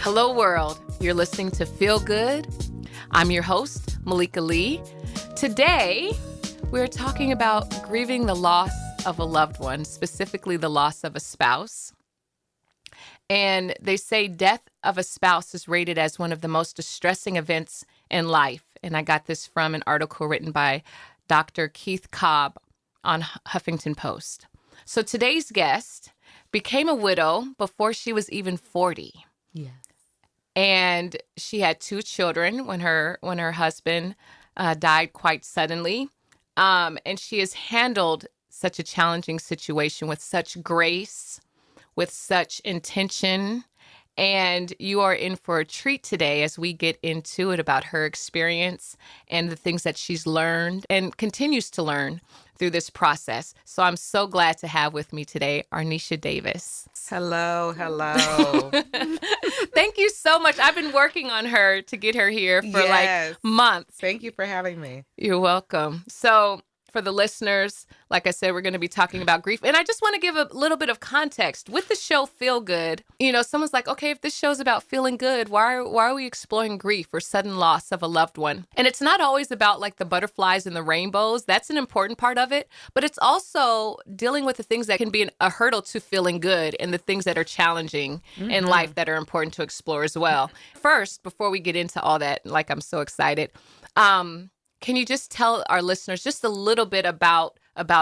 Hello, world. You're listening to Feel Good. I'm your host, Malika Lee. Today, we're talking about grieving the loss of a loved one, specifically the loss of a spouse. And they say death of a spouse is rated as one of the most distressing events in life. And I got this from an article written by Dr. Keith Cobb on Huffington Post. So today's guest became a widow before she was even 40. Yes. And she had 2 children when her husband died quite suddenly. And she has handled such a challenging situation with such grace, with such intention. And you are in for a treat today as we get into it about her experience and the things that she's learned and continues to learn through this process. So I'm so glad to have with me today, Arnetia Davis. Hello. Thank you so much. I've been working on her to get her here for like months. Thank you for having me. You're welcome. So for the listeners, like I said, we're going to be talking about grief. And I just want to give a little bit of context. With the show Feel Good, someone's like, okay, if this show's about feeling good, why are we exploring grief or sudden loss of a loved one? And it's not always about like the butterflies and the rainbows. That's an important part of it. But it's also dealing with the things that can be a hurdle to feeling good and the things that are challenging in life that are important to explore as well. First, before we get into all that, like I'm so excited, can you just tell our listeners just a little bit about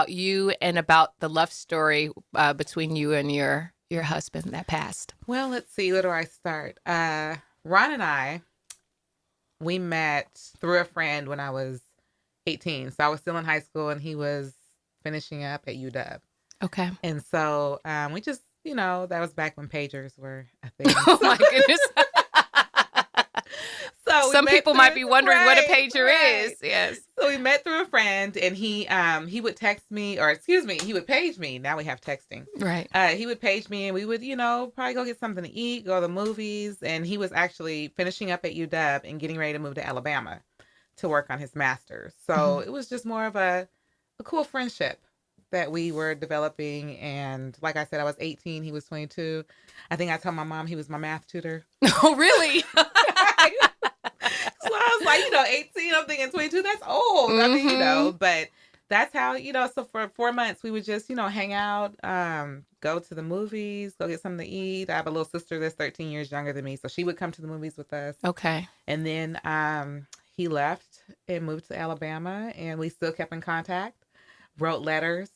you and about the love story between you and your husband that passed? Well, let's see. Where do I start? Ron and I, we met through a friend when I was 18. So I was still in high school and he was finishing up at UW. Okay. And so we just, that was back when pagers were a thing. Oh, my goodness. So some people might be wondering what a pager is. Yes. So we met through a friend, and he would text me, he would page me. Now we have texting. Right. He would page me, and we would, probably go get something to eat, go to the movies. And he was actually finishing up at UW and getting ready to move to Alabama to work on his master's. So it was just more of a cool friendship that we were developing. And like I said, I was 18, he was 22. I think I told my mom he was my math tutor. Oh, really? So I was like, 18, I'm thinking 22, that's old. I mean, but that's how, so for 4 months we would just, hang out, go to the movies, go get something to eat. I have a little sister that's 13 years younger than me. So she would come to the movies with us. Okay. And then he left and moved to Alabama, and we still kept in contact, wrote letters.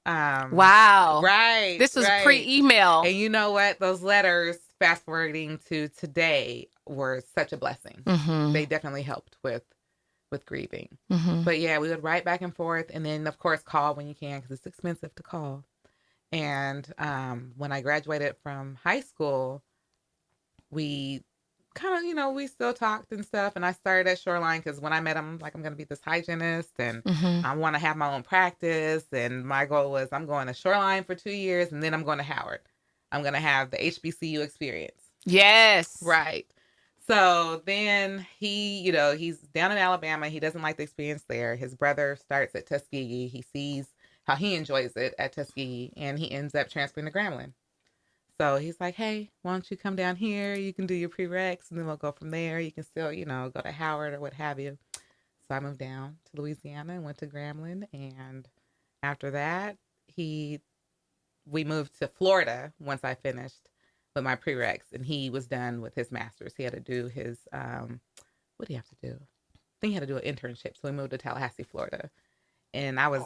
Wow. Right. This was pre-email. And you know what? Those letters, fast forwarding to today, were such a blessing. They definitely helped with grieving. But yeah, we would write back and forth, and then of course call when you can, because it's expensive to call. And when I graduated from high school, we kind of, we still talked and stuff. And I started at Shoreline because when I met him, I'm going to be this hygienist, and I want to have my own practice. And my goal was I'm going to Shoreline for 2 years, and then I'm going to Howard. I'm going to have the HBCU experience. Yes. Right. So then he, he's down in Alabama. He doesn't like the experience there. His brother starts at Tuskegee. He sees how he enjoys it at Tuskegee, and he ends up transferring to Grambling. So he's like, hey, why don't you come down here? You can do your prereqs, and then we'll go from there. You can still, go to Howard or what have you. So I moved down to Louisiana and went to Grambling. And after that, we moved to Florida once I finished with my prereqs, and he was done with his master's. He had to do his, what do you have to do? I think he had to do an internship. So we moved to Tallahassee, Florida. And I was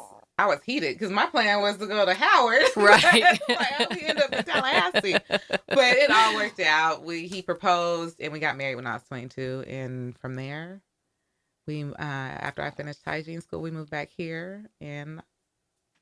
heated because my plan was to go to Howard. Right. How did we end up in Tallahassee? But it all worked out. He proposed, and we got married when I was 22. And from there, we after I finished hygiene school, we moved back here and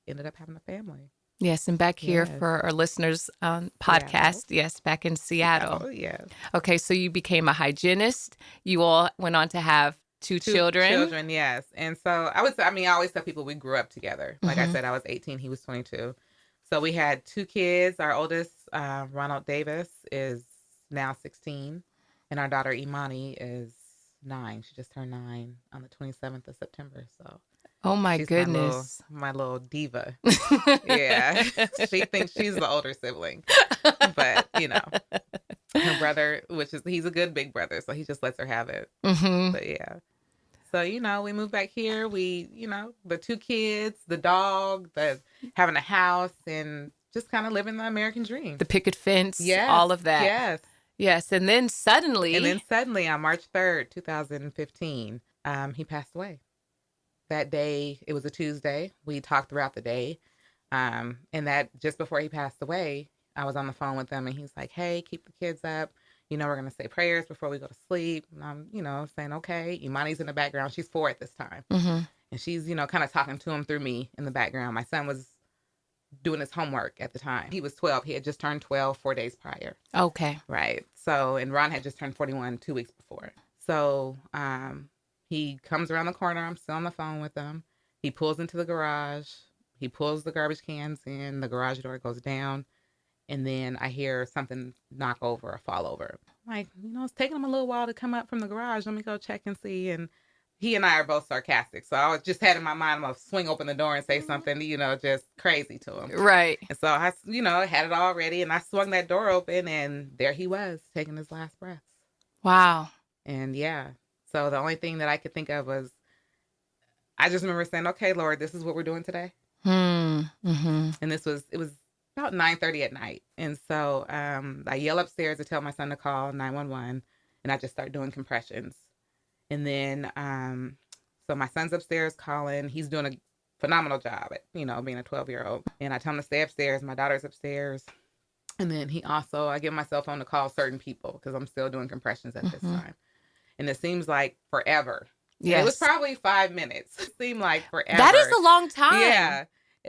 ended up having a family. Yes, and back here for our listeners on podcast. Yes, back in Seattle. Oh, yes. Okay, so you became a hygienist. You all went on to have two children. Children, yes. And so I always tell people we grew up together. Like I said, I was 18, he was 22. So we had 2 kids. Our oldest, Arnetia Davis, is now 16. And our daughter, Imani, is 9. She just turned 9 on the 27th of September. So Oh my goodness. My little diva. Yeah. She thinks she's the older sibling. But, Her brother, he's a good big brother, so he just lets her have it. Mm-hmm. But yeah. So, we moved back here. We, the 2 kids, the dog, having a house, and just kind of living the American dream. The picket fence, Yes. all of that. Yes. Yes. And then suddenly On March 3rd, 2015, he passed away. That day, it was a Tuesday. We talked throughout the day. And that just before he passed away, I was on the phone with him, and he's like, hey, keep the kids up. We're going to say prayers before we go to sleep. And I'm, saying, okay. Imani's in the background. She's 4 at this time. Mm-hmm. And she's, kind of talking to him through me in the background. My son was doing his homework at the time. He was 12. He had just turned 12 4 days prior. Okay. Right. So, and Ron had just turned 41 2 weeks before. So, he comes around the corner. I'm still on the phone with him. He pulls into the garage. He pulls the garbage cans in. The garage door goes down. And then I hear something knock over or fall over. Like, it's taking him a little while to come up from the garage. Let me go check and see. And he and I are both sarcastic. So I was just had in my mind, I'm going to swing open the door and say something, just crazy to him. Right. And so I, had it all ready. And I swung that door open, and there he was, taking his last breaths. Wow. And yeah. So the only thing that I could think of was, I just remember saying, okay, Lord, this is what we're doing today. Mm-hmm. And it was about 9:30 at night. And so I yell upstairs to tell my son to call 911, and I just start doing compressions. And then, so my son's upstairs calling. He's doing a phenomenal job at, being a 12-year-old. And I tell him to stay upstairs. My daughter's upstairs. And then I give my cell phone to call certain people because I'm still doing compressions at this time. And it seems like forever. Yes. It was probably 5 minutes. It seemed like forever. That is a long time. Yeah.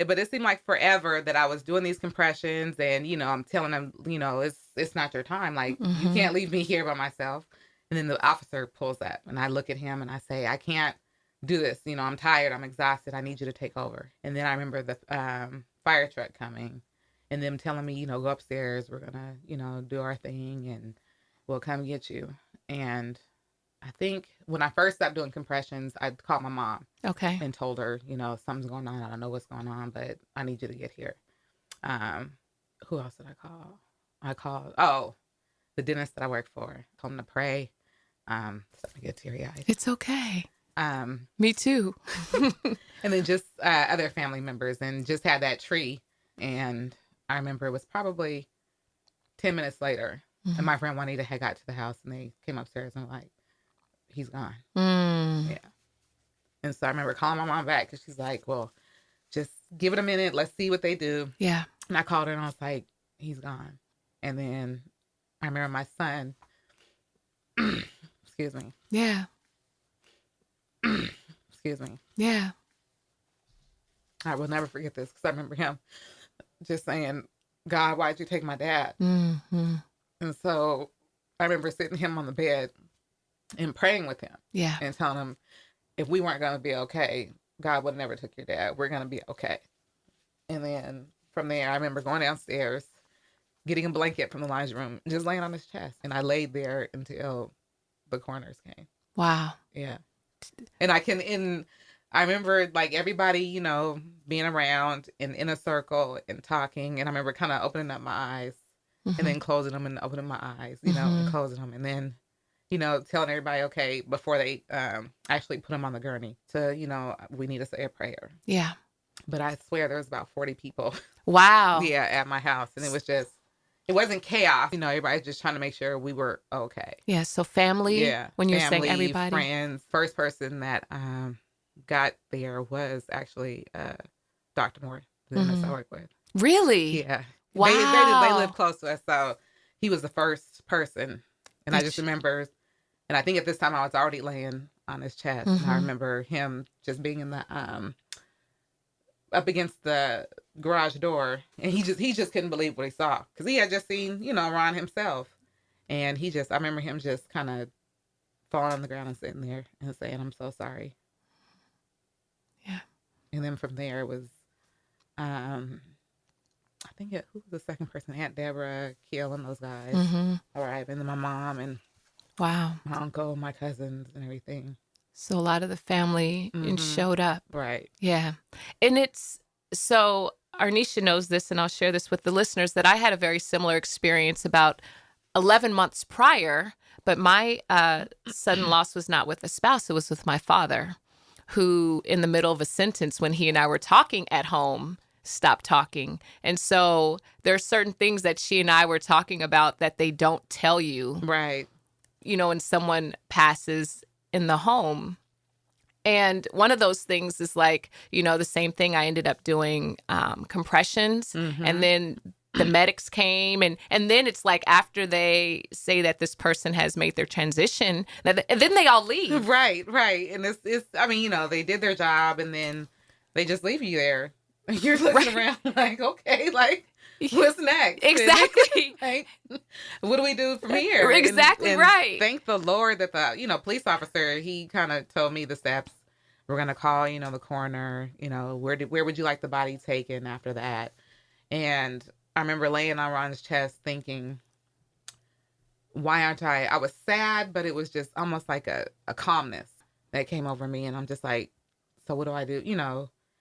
But it seemed like forever that I was doing these compressions, and, I'm telling them, it's not your time. Like, you can't leave me here by myself. And then the officer pulls up, and I look at him and I say, I can't do this. I'm tired. I'm exhausted. I need you to take over. And then I remember the fire truck coming and them telling me, go upstairs. We're going to, do our thing, and we'll come get you. And I think when I first stopped doing compressions, I called my mom. Okay. And told her, something's going on. I don't know what's going on, but I need you to get here. Who else did I call? I called, the dentist that I work for. Told him to pray. Starting to get teary-eyed. It's okay. Me too. And then just other family members, and just had that tree. And I remember it was probably 10 minutes later, and my friend Juanita had got to the house, and they came upstairs and were like, he's gone. Yeah. And so I remember calling my mom back because she's like, well, just give it a minute. Let's see what they do. Yeah. And I called her and I was like, he's gone. And then I remember my son, excuse me. Yeah. Excuse me. Yeah. I will never forget this because I remember him just saying, God, why'd you take my dad? Mm-hmm. And so I remember sitting him on the bed and praying with him. Yeah. And telling him, if we weren't going to be okay, God would have never took your dad. We're going to be okay. And then from there, I remember going downstairs, getting a blanket from the laundry room, just laying on his chest. And I laid there until the coroners came. Wow. Yeah. And I remember like everybody, being around and in a circle and talking. And I remember kind of opening up my eyes and then closing them and opening my eyes, and closing them. And then, telling everybody, okay, before they actually put him on the gurney to, we need to say a prayer. Yeah. But I swear there was about 40 people. Wow. Yeah, at my house. And it wasn't chaos. Everybody just trying to make sure we were okay. Yeah. So family. Yeah. When you're family, saying everybody. Friends. First person that got there was actually Dr. Moore, the dentist I work with. Really? Yeah. Wow. They live close to us. So he was the first person. And I just remember, and I think at this time I was already laying on his chest. And I remember him just being in the, up against the garage door. And he just couldn't believe what he saw. Because he had just seen, Ron himself. And I remember him just kind of falling on the ground and sitting there and saying, I'm so sorry. Yeah. And then from there it was, I think who was the second person? Aunt Deborah, Kiel, and those guys. All right. And then my mom and wow, my uncle, my cousins, and everything. So a lot of the family showed up. Right. Yeah. And so Arnetia knows this, and I'll share this with the listeners, that I had a very similar experience about 11 months prior, but my sudden loss was not with a spouse. It was with my father, who in the middle of a sentence when he and I were talking at home, stopped talking. And so there are certain things that she and I were talking about that they don't tell you, Right. when someone passes in the home. And one of those things is like, the same thing. I ended up doing compressions, and then the medics came, and then it's like after they say that this person has made their transition, and then they all leave. Right. And it's I mean, they did their job, and then they just leave you there. You're looking around like, okay, like, what's next? Exactly. Like, what do we do from here? Exactly and right. Thank the Lord that the police officer, he kind of told me the steps. We're gonna call the coroner. Where would you like the body taken after that? And I remember laying on Ron's chest thinking, why aren't I was sad, but it was just almost like a calmness that came over me, and I'm just like, so what do I do?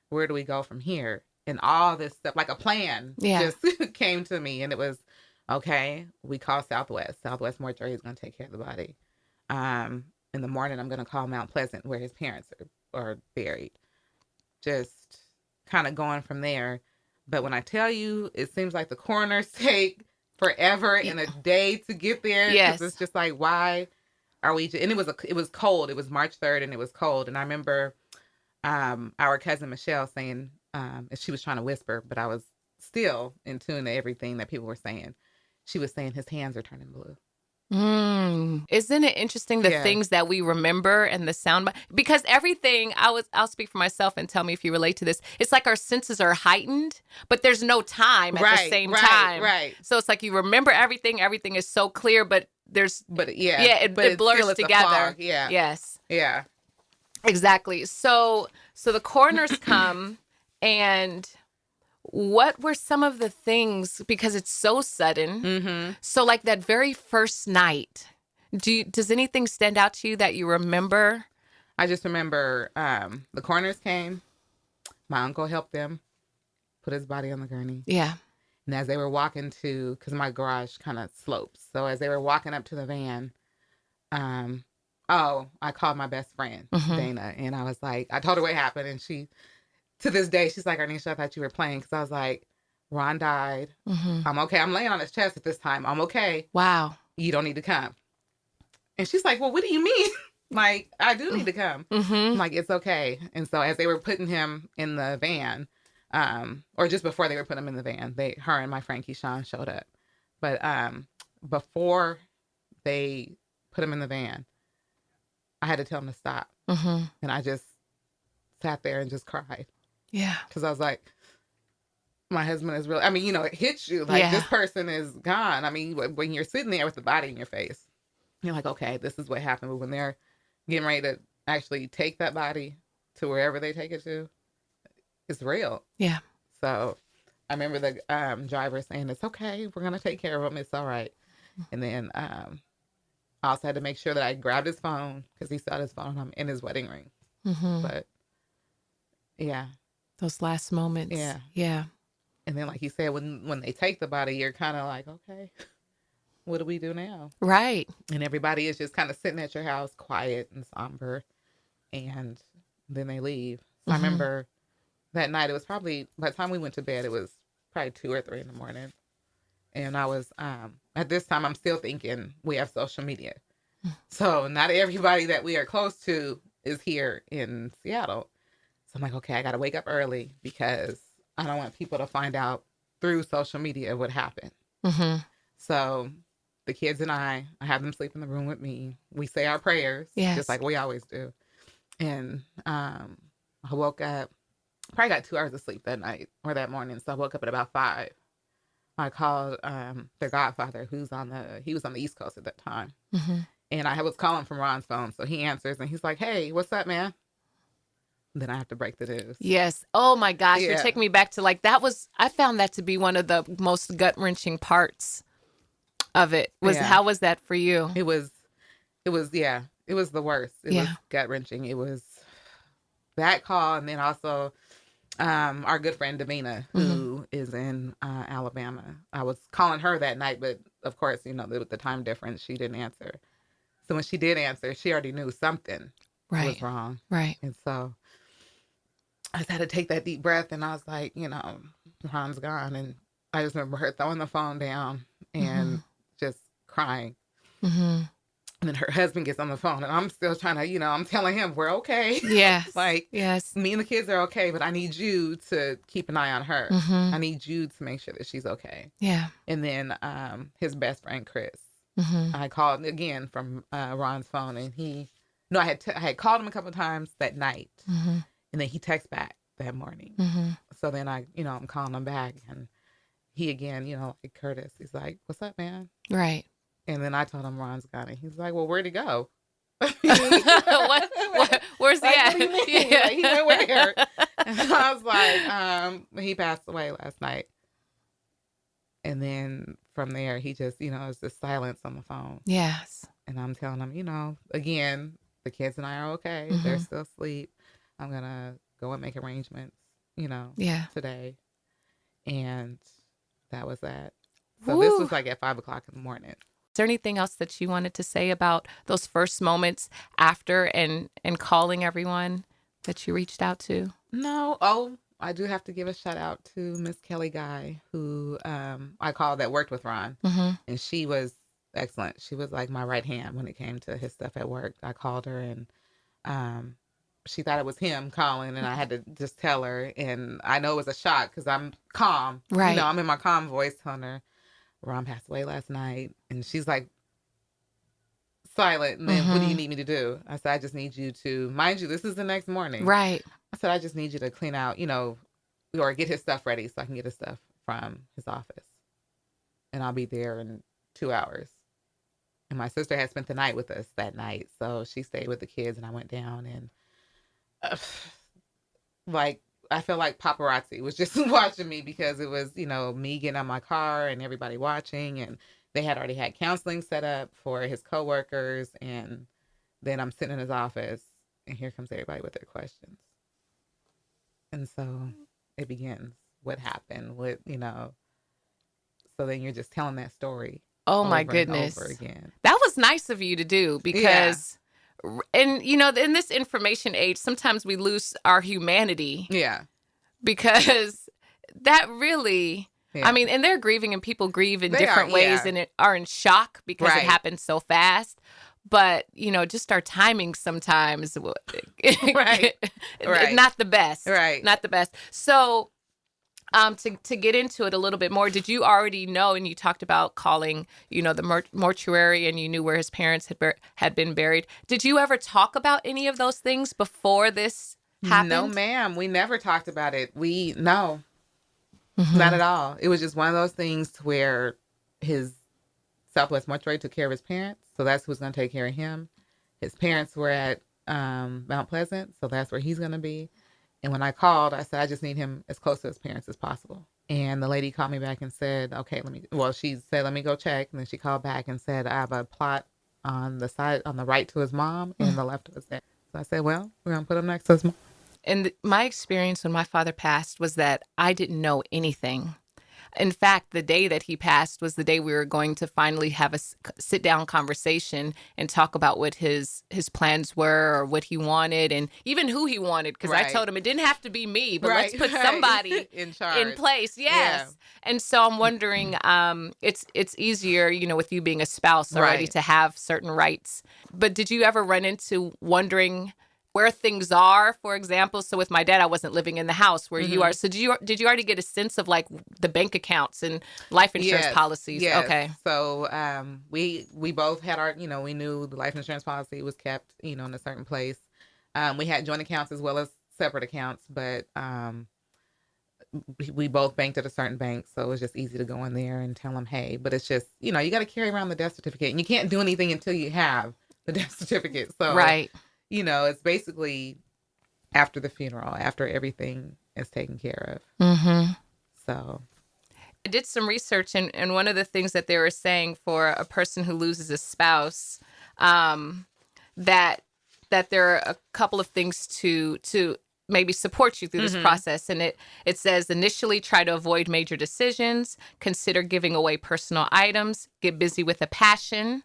Where do we go from here? And all this stuff, like a plan, just came to me. And it was, okay, we call Southwest. Southwest Mortuary is going to take care of the body. In the morning, I'm going to call Mount Pleasant, where his parents are buried. Just kind of going from there. But when I tell you, it seems like the coroners take forever and a day to get there. Yes. It's just like, why are we? And it was cold. It was March 3rd, and it was cold. And I remember our cousin Michelle saying, and she was trying to whisper, but I was still in tune to everything that people were saying. She was saying his hands are turning blue. Isn't it interesting the things that we remember and the sound? Because everything, I'll speak for myself and tell me if you relate to this. It's like our senses are heightened, but there's no time at the same time. Right. So it's like you remember everything. Everything is so clear, but it blurs together. Yeah. Yes. Yeah. Exactly. So the coroners come, and what were some of the things, because it's so sudden. Mm-hmm. So like that very first night, does anything stand out to you that you remember? I just remember the coroners came. My uncle helped them put his body on the gurney. Yeah. And as they were walking because my garage kind of slopes. So as they were walking up to the van, I called my best friend, Dana. And I was like, I told her what happened. And she, to this day, she's like, Arnetia, I thought you were playing. Because I was like, Ron died. I'm okay. I'm laying on his chest at this time. I'm okay. Wow. You don't need to come. And she's like, well, what do you mean? Like, I do need to come. I'm like, it's okay. And so as they were putting him in the van, or just before they were putting him in the van, her and my friend Keyshawn showed up. But before they put him in the van, I had to tell him to stop. And I just sat there and just cried. Yeah. Because I was like, my husband is really, I mean, it hits you. Like, this person is gone. I mean, when you're sitting there with the body in your face, you're like, okay, this is what happened. But when they're getting ready to actually take that body to wherever they take it to, it's real. Yeah. So I remember the driver saying, it's okay. We're going to take care of him. It's all right. And then I also had to make sure that I grabbed his phone, because he still had his phone on him, in his wedding ring. But yeah. Those last moments. Yeah. Yeah. And then, like you said, when they take the body, you're kind of like, okay, what do we do now? Right. And everybody is just kind of sitting at your house, quiet and somber. And then they leave. So I remember that night, it was probably, by the time we went to bed, it was probably 2 or 3 in the morning. And I was, at this time, I'm still thinking we have social media. So not everybody that we are close to is here in Seattle. So I'm like, okay, I got to wake up early, because I don't want people to find out through social media what happened. So the kids and I have them sleep in the room with me. We say our prayers, just like we always do. And I woke up, probably got 2 hours of sleep that night or that morning. So I woke up at about 5. I called their godfather, he was on the East Coast at that time. And I was calling from Ron's phone. So he answers and he's like, hey, what's up, man? Then I have to break the news. Yes. Oh my gosh. You're taking me back to I found that to be one of the most gut wrenching parts of it. How was that for you? It was the worst. It was gut wrenching. It was that call. And then also our good friend Davina, who is in Alabama. I was calling her that night, but of course, with the time difference, she didn't answer. So when she did answer, she already knew something was wrong. Right. And so I just had to take that deep breath, and I was like, Ron's gone. And I just remember her throwing the phone down and just crying. Mm-hmm. And then her husband gets on the phone, and I'm still trying to, I'm telling him we're okay. Yes. Like, yes. Me and the kids are okay, but I need you to keep an eye on her. Mm-hmm. I need you to make sure that she's okay. Yeah. And then his best friend, Chris, Mm-hmm. I called again from Ron's phone, and I had called him a couple of times that night, Mm-hmm. and then he texted back that morning. Mm-hmm. So then I'm calling him back, and he again, like Curtis, he's like, "What's up, man?" Right. And then I told him Ron's gone, and he's like, "Well, where'd he go?" Where's he at? What do you mean? Yeah. Like, he went where? And I was like, he passed away last night. And then from there, he just, it's just silence on the phone. Yes. And I'm telling him, again, the kids and I are okay. Mm-hmm. They're still asleep. I'm going to go and make arrangements, today. And that was that. So this was like at 5:00 in the morning. Is there anything else that you wanted to say about those first moments after and calling everyone that you reached out to? No. Oh, I do have to give a shout out to Miss Kelly Guy, who I called that worked with Ron. Mm-hmm. And she was excellent. She was like my right hand when it came to his stuff at work. I called her, and she thought it was him calling, and I had to just tell her. And I know it was a shock because I'm calm. Right. I'm in my calm voice telling her, Ron passed away last night. And she's like silent. And then, what do you need me to do? I said, I just need you to, mind you, this is the next morning. Right. I said, I just need you to clean out, or get his stuff ready so I can get his stuff from his office. And I'll be there in 2 hours. And my sister had spent the night with us that night. So she stayed with the kids, and I went down, and I felt like paparazzi was just watching me, because it was, me getting out my car and everybody watching, and they had already had counseling set up for his coworkers. And then I'm sitting in his office, and here comes everybody with their questions. And so it begins. What happened? So then you're just telling that story. Oh my goodness. Over again. That was nice of you to do, because and in this information age, sometimes we lose our humanity. Yeah. Because that really, I mean, and they're grieving, and people grieve in different ways and are in shock because it happened so fast. But, just our timing sometimes, right. Not the best. Right. Not the best. So to get into it a little bit more, did you already know, and you talked about calling, the mortuary, and you knew where his parents had been buried. Did you ever talk about any of those things before this happened? No, ma'am. We never talked about it. No, not at all. It was just one of those things where his Southwest Mortuary took care of his parents. So that's who's going to take care of him. His parents were at Mount Pleasant. So that's where he's going to be. And when I called, I said, I just need him as close to his parents as possible. And the lady called me back and said, okay, she said, let me go check. And then she called back and said, I have a plot on the side, on the right to his mom, and the left to his dad. So I said, well, we're going to put him next to his mom. And my experience when my father passed was that I didn't know anything. In fact, the day that he passed was the day we were going to finally have a sit-down conversation and talk about what his plans were, or what he wanted, and even who he wanted. Because I told him it didn't have to be me, but let's put somebody in charge, in place. Yes. Yeah. And so I'm wondering, it's easier, with you being a spouse already to have certain rights. But did you ever run into wondering where things are, for example? So with my dad, I wasn't living in the house where you are. So did you already get a sense of like the bank accounts and life insurance policies? Yes. Okay. So we both had our, we knew the life insurance policy was kept, in a certain place. We had joint accounts as well as separate accounts, but we both banked at a certain bank. So it was just easy to go in there and tell them, hey, but it's just, you got to carry around the death certificate, and you can't do anything until you have the death certificate. So right. It's basically after the funeral, after everything is taken care of. Mm-hmm. So I did some research, and one of the things that they were saying for a person who loses a spouse, that there are a couple of things to maybe support you through this process. And it says, initially try to avoid major decisions, consider giving away personal items, get busy with a passion,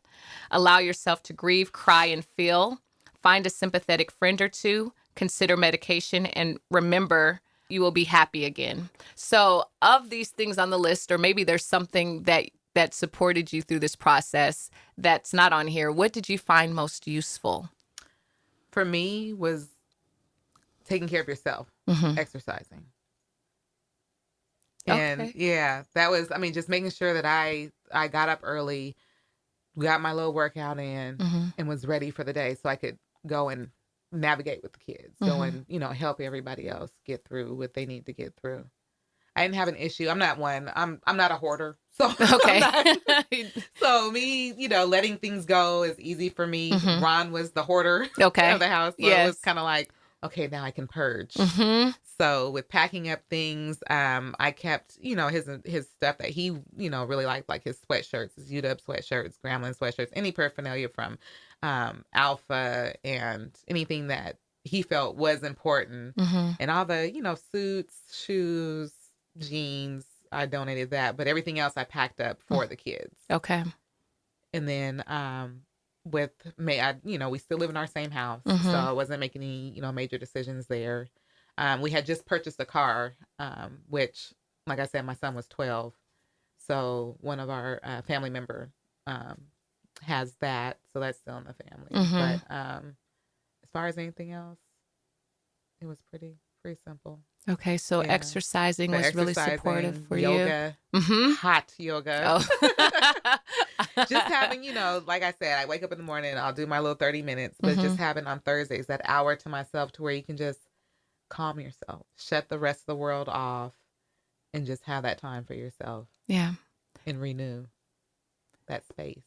allow yourself to grieve, cry, and feel, find a sympathetic friend or two, consider medication, and remember, you will be happy again. So of these things on the list, or maybe there's something that supported you through this process that's not on here, what did you find most useful? For me was taking care of yourself, exercising. And that was, just making sure that I got up early, got my little workout in, and was ready for the day so I could go and navigate with the kids, go and, help everybody else get through what they need to get through. I didn't have an issue. I'm not one. I'm not a hoarder. So so me, letting things go is easy for me. Ron was the hoarder of the house. So it was kind of like, okay, now I can purge. So with packing up things, I kept, his stuff that he, really liked, like his sweatshirts, his UW sweatshirts, Gremlin sweatshirts, any paraphernalia from Alpha, and anything that he felt was important. And all the, suits, shoes, jeans, I donated that. But everything else I packed up for the kids. Okay. And then with me, we still live in our same house. So I wasn't making any, major decisions there. We had just purchased a car, which, like I said, my son was 12. So one of our family member has that. So that's still in the family. But as far as anything else, it was pretty simple. Okay, so exercising was really supportive for yoga, you. Hot yoga. Oh. Just having, like I said, I wake up in the morning, I'll do my little 30 minutes, but just having on Thursdays that hour to myself to where you can just calm yourself, shut the rest of the world off, and just have that time for yourself. Yeah. And renew that space.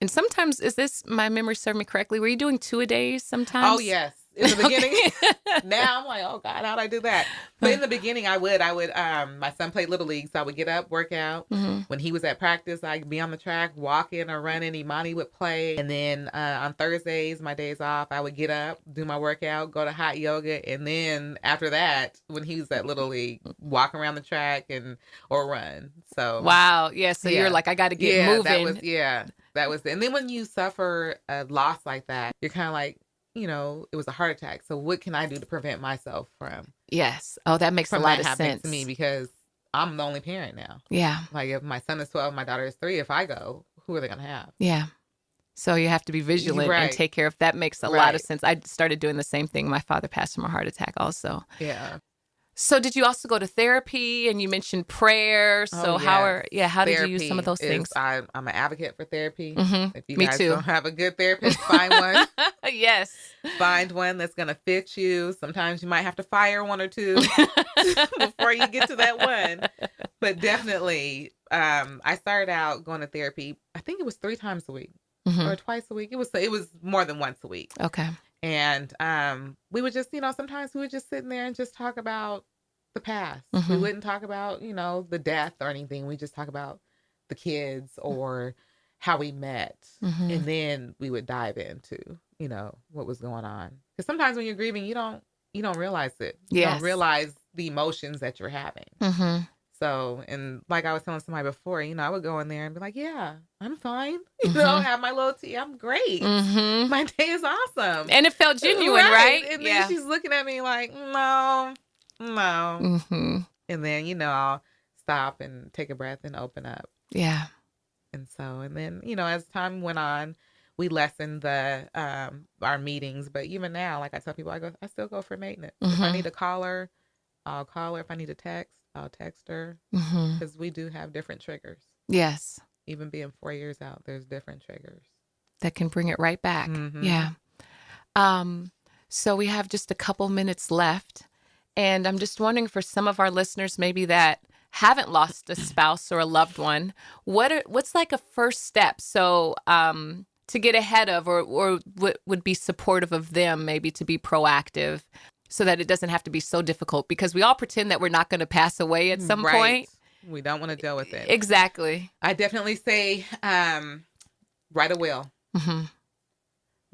And sometimes, is this, my memory serve me correctly, were you doing 2-a-days sometimes? Oh, yes. In the beginning. Now I'm like, oh God, how'd I do that? But in the beginning I would, my son played Little League, so I would get up, work out. When he was at practice, I'd be on the track, walking or running. Imani would play. And then on Thursdays, my days off, I would get up, do my workout, go to hot yoga. And then after that, when he was at Little League, walk around the track or run. So. Wow. Yeah. So you're like, I got to get moving. That was it. And then when you suffer a loss like that, you're kind of like, it was a heart attack. So what can I do to prevent myself from? Yes. Oh, that makes a lot of sense to me, because I'm the only parent now. Yeah. Like if my son is 12, my daughter is 3, if I go, who are they going to have? Yeah. So you have to be vigilant and take care of that. Makes a lot of sense. I started doing the same thing. My father passed from a heart attack also. Yeah. So did you also go to therapy? And you mentioned prayer. So how did you use some of those things? I'm an advocate for therapy. If you guys don't have a good therapist, find one. Yes. Find one that's going to fit you. Sometimes you might have to fire one or two before you get to that one. But definitely, I started out going to therapy, I think it was 3 times a week or twice a week. It was more than once a week. Okay. And we would just, sometimes we would just sit in there and just talk about the past. We wouldn't talk about, the death or anything. We just talk about the kids or how we met. And then we would dive into, what was going on. Because sometimes when you're grieving, you don't realize it. You don't realize the emotions that you're having. So, and like I was telling somebody before, I would go in there and be like, yeah, I'm fine. Have my little tea. I'm great. My day is awesome. And it felt genuine, right? And then she's looking at me like, no. And then, I'll stop and take a breath and open up. Yeah. And so, and then, as time went on, we lessened our meetings. But even now, like I tell people, I still go for maintenance. If I need to call her, I'll call her. If I need to text, I'll text her, because we do have different triggers. Yes. Even being 4 years out, there's different triggers that can bring it right back. Yeah. So we have just a couple minutes left, and I'm just wondering, for some of our listeners maybe that haven't lost a spouse or a loved one, what's like a first step? So to get ahead of, or what would be supportive of them, maybe to be proactive, so that it doesn't have to be so difficult, because we all pretend that we're not going to pass away at some point. We don't want to deal with it. Exactly. I definitely say write a will.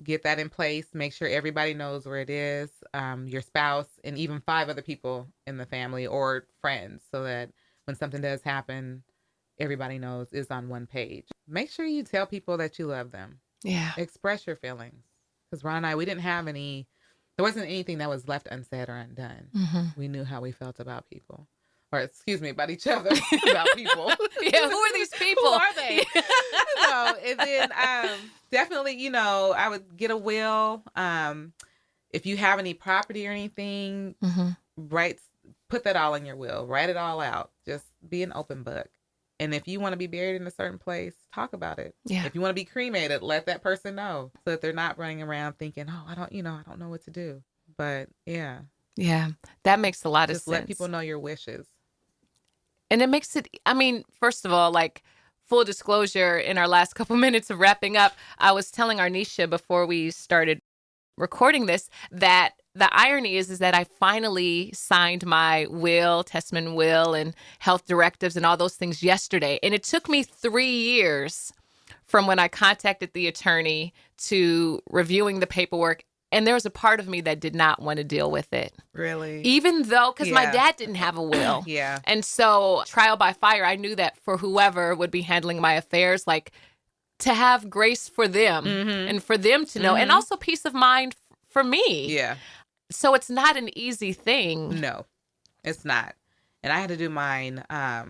Get that in place. Make sure everybody knows where it is, your spouse, and even 5 other people in the family or friends, so that when something does happen, everybody knows is on one page. Make sure you tell people that you love them. Yeah. Express your feelings. Because Ron and I, we didn't have there wasn't anything that was left unsaid or undone. Mm-hmm. We knew how we felt about people. Or, excuse me, about each other, about people. Yeah, who are these people? Who are they? And then definitely, I would get a will. If you have any property or anything, put that all in your will. Write it all out. Just be an open book. And if you want to be buried in a certain place, talk about it. Yeah. If you want to be cremated, let that person know, so that they're not running around thinking, oh, I don't know what to do. But yeah. Yeah, that makes a lot of sense. Just let people know your wishes. And it makes it, first of all, like, full disclosure, in our last couple minutes of wrapping up, I was telling Arnetia before we started recording this that the irony is that I finally signed my will, testament will, and health directives and all those things yesterday. And it took me 3 years from when I contacted the attorney to reviewing the paperwork. And there was a part of me that did not want to deal with it. Really? Even though, because my dad didn't have a will. Yeah. And so trial by fire, I knew that for whoever would be handling my affairs, like, to have grace for them and for them to know, and also peace of mind for me. Yeah. So it's not an easy thing. No, it's not. And I had to do mine. I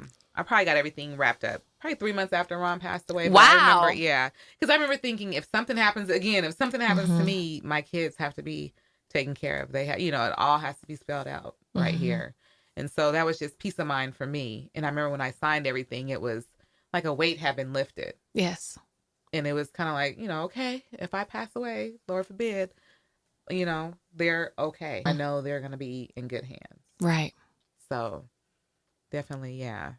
probably got everything wrapped up probably 3 months after Ron passed away. Wow. I remember, because I remember thinking, if something happens to me, my kids have to be taken care of. They have, it all has to be spelled out right here. And so that was just peace of mind for me. And I remember when I signed everything, it was like a weight had been lifted. Yes. And it was kind of like, okay, if I pass away, Lord forbid, they're okay. I know they're going to be in good hands. Right. So definitely, yeah.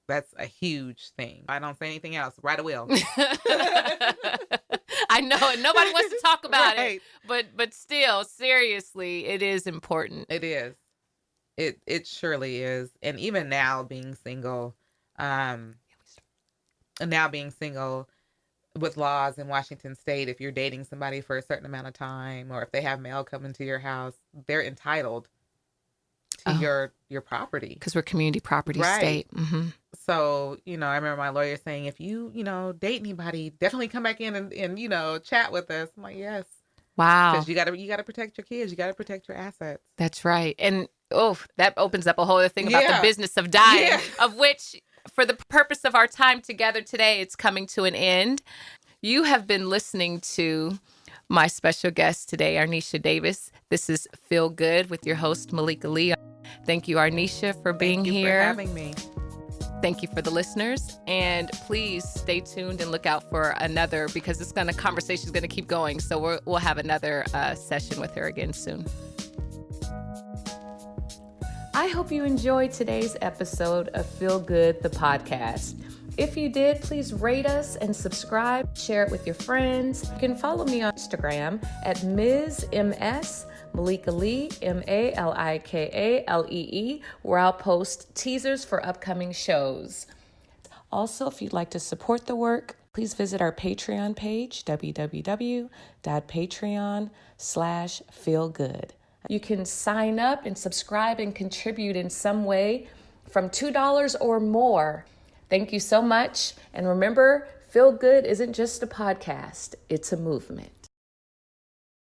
That's a huge thing. I don't say anything else. Write a will. I know, and nobody wants to talk about it. But still, seriously, it is important. It is. It surely is. And even now being single, with laws in Washington State, if you're dating somebody for a certain amount of time, or if they have mail coming to your house, they're entitled to your property. Because we're community property state. Mm-hmm. So, I remember my lawyer saying, if you, date anybody, definitely come back in and chat with us. I'm like, yes. Wow. Because you gotta protect your kids. You gotta protect your assets. That's right. And that opens up a whole other thing about the business of dying, of which, for the purpose of our time together today, it's coming to an end. You have been listening to my special guest today, Arnetia Davis. This is Feel Good with your host, Malika Lee. Thank you, Arnetia, for being here. Thank you for having me. Thank you for the listeners. And please stay tuned and look out for another, because conversation is going to keep going. So we'll have another session with her again soon. I hope you enjoyed today's episode of Feel Good, the podcast. If you did, please rate us and subscribe. Share it with your friends. You can follow me on Instagram at Ms. MS Malika Lee, MALIKALEE, where I'll post teasers for upcoming shows. Also, if you'd like to support the work, please visit our Patreon page, www.patreon.com/feelgood. You can sign up and subscribe and contribute in some way from $2 or more. Thank you so much. And remember, Feel Good isn't just a podcast, it's a movement.